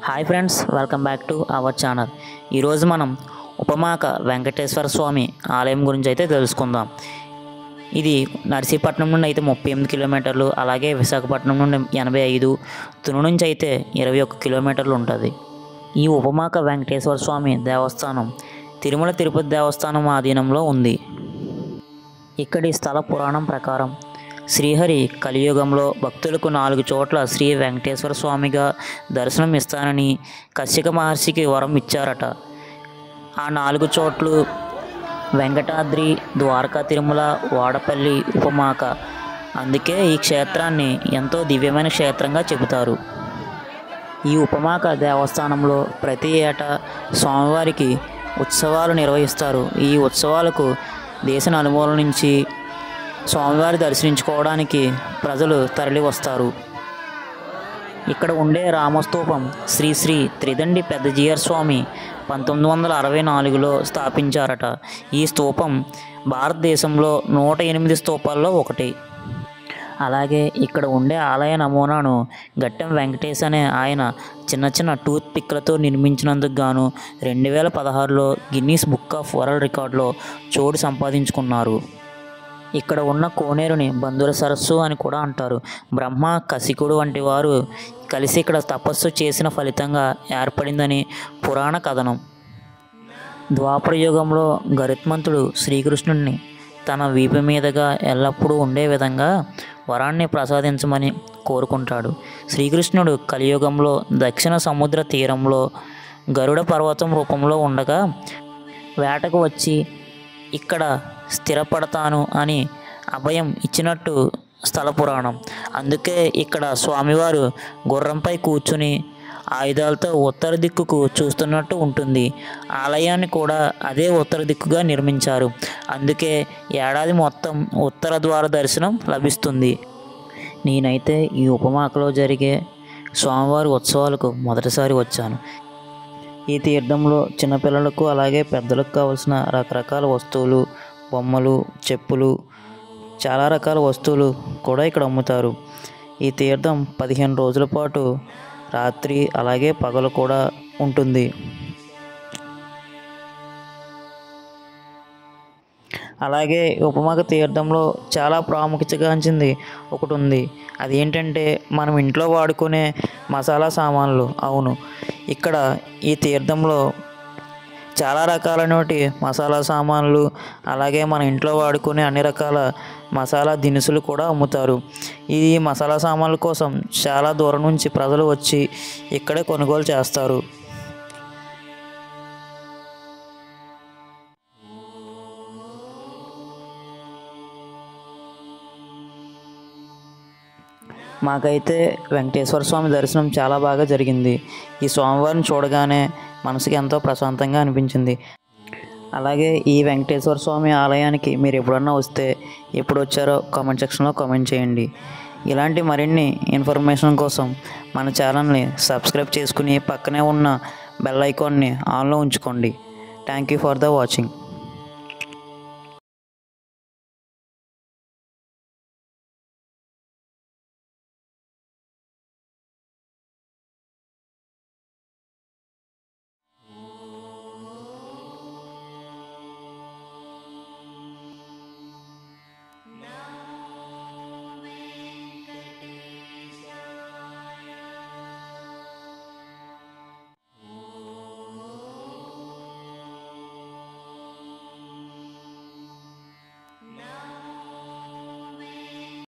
Hi friends, welcome back to our channel. ఈరోజు మనం ఉపమాక వెంకటేశ్వర స్వామి ఆలయం గురించి అయితే తెలుసుకుందాం. ఇది నర్సీపట్నం నుండి అయితే 38 కిలోమీటర్లు, అలాగే విశాఖపట్నం నుండి 85, తుని నుంచి అయితే 21 కిలోమీటర్లు ఉంటుంది. ఈ ఉపమాక వెంకటేశ్వర స్వామి దేవస్థానం తిరుమల తిరుపతి దేవస్థానం ఆధీనంలో ఉంది. ఇక్కడి స్థల పురాణం ప్రకారం శ్రీహరి కలియుగంలో భక్తులకు 4 చోట్ల శ్రీ వెంకటేశ్వర స్వామిగా దర్శనం ఇస్తానని కశ్యప మహర్షికి వరం ఇచ్చారట. ఆ 4 చోట్లు వెంకటాద్రి, ద్వారకా తిరుమల, వాడపల్లి, ఉపమాక. అందుకే ఈ క్షేత్రాన్ని ఎంతో దివ్యమైన క్షేత్రంగా చెబుతారు. ఈ ఉపమాక దేవస్థానంలో ప్రతి ఏటా స్వామివారికి ఉత్సవాలు నిర్వహిస్తారు. ఈ ఉత్సవాలకు దేశ నలుమూల నుంచి స్వామివారి దర్శించుకోవడానికి ప్రజలు తరలి వస్తారు. ఇక్కడ ఉండే రామస్తూపం శ్రీ శ్రీ త్రిదండి పెద్దజీయర్ స్వామి 1964లో స్థాపించారట. ఈ స్తూపం భారతదేశంలో 108 స్తూపాల్లో ఒకటి. అలాగే ఇక్కడ ఉండే ఆలయ నమూనాను గట్టెం వెంకటేష్ అనే ఆయన చిన్న చిన్న టూత్ పిక్లతో నిర్మించినందుకు గాను 2016లో గిన్నీస్ బుక్ ఆఫ్ వరల్డ్ రికార్డులో చోటు సంపాదించుకున్నారు. ఇక్కడ ఉన్న కోనేరుని బంధుర సరస్సు అని కూడా అంటారు. బ్రహ్మ, కసికుడు వంటి వారు కలిసి ఇక్కడ తపస్సు చేసిన ఫలితంగా ఏర్పడిందని పురాణ కథనం. ద్వాపర యుగంలో గరుత్మంతుడు శ్రీకృష్ణుడిని తన వీపు మీదుగా ఎల్లప్పుడూ ఉండే విధంగా వరాన్ని ప్రసాదించమని కోరుకుంటాడు. శ్రీకృష్ణుడు కలియుగంలో దక్షిణ సముద్ర తీరంలో గరుడ పర్వతం రూపంలో ఉండగా వేటకు వచ్చి ఇక్కడ స్థిరపడతాను అని అభయం ఇచ్చినట్టు స్థల పురాణం. అందుకే ఇక్కడ స్వామివారు గుర్రంపై కూర్చుని ఆయుధాలతో ఉత్తర దిక్కుకు చూస్తున్నట్టు ఉంటుంది. ఆలయాన్ని కూడా అదే ఉత్తర దిక్కుగా నిర్మించారు. అందుకే ఏడాది మొత్తం ఉత్తర ద్వార దర్శనం లభిస్తుంది. నేనైతే ఈ ఉపమాకలో జరిగే స్వామివారి ఉత్సవాలకు మొదటిసారి వచ్చాను. ఈ తీర్థంలో చిన్నపిల్లలకు అలాగే పెద్దలకు కావాల్సిన రకరకాల వస్తువులు, బొమ్మలు, చెప్పులు, చాలా రకాల వస్తువులు కూడా ఇక్కడ అమ్ముతారు. ఈ తీర్థం 15 రోజుల పాటు రాత్రి అలాగే పగలు కూడా ఉంటుంది. అలాగే ఉపమాక తీర్థంలో చాలా ప్రాముఖ్యతగాంచింది ఒకటి ఉంది. అదేంటంటే మనం ఇంట్లో వాడుకునే మసాలా సామాన్లు. అవును, ఇక్కడ ఈ తీర్థంలో చాలా రకాలైనటి మసాలా సామాన్లు, అలాగే మన ఇంట్లో వాడుకునే అన్ని రకాల మసాలా దినుసులు కూడా అమ్ముతారు. ఈ మసాలా సామాన్ల కోసం చాలా దూరం నుంచి ప్రజలు వచ్చి ఇక్కడే కొనుగోలు చేస్తారు. మాకైతే వెంకటేశ్వర స్వామి దర్శనం చాలా బాగా జరిగింది. ఈ స్వామివారిని చూడగానే మనసుకి ఎంతో ప్రశాంతంగా అనిపించింది. అలాగే ఈ వెంకటేశ్వర స్వామి ఆలయానికి మీరు ఎప్పుడన్నా వస్తే ఎప్పుడు వచ్చారో కామెంట్ సెక్షన్లో కామెంట్ చేయండి. ఇలాంటి మరిన్ని ఇన్ఫర్మేషన్ కోసం మన ఛానల్ని సబ్స్క్రైబ్ చేసుకుని పక్కనే ఉన్న బెల్ ఐకాన్ని ఆన్లో ఉంచుకోండి. Thank you for the watching.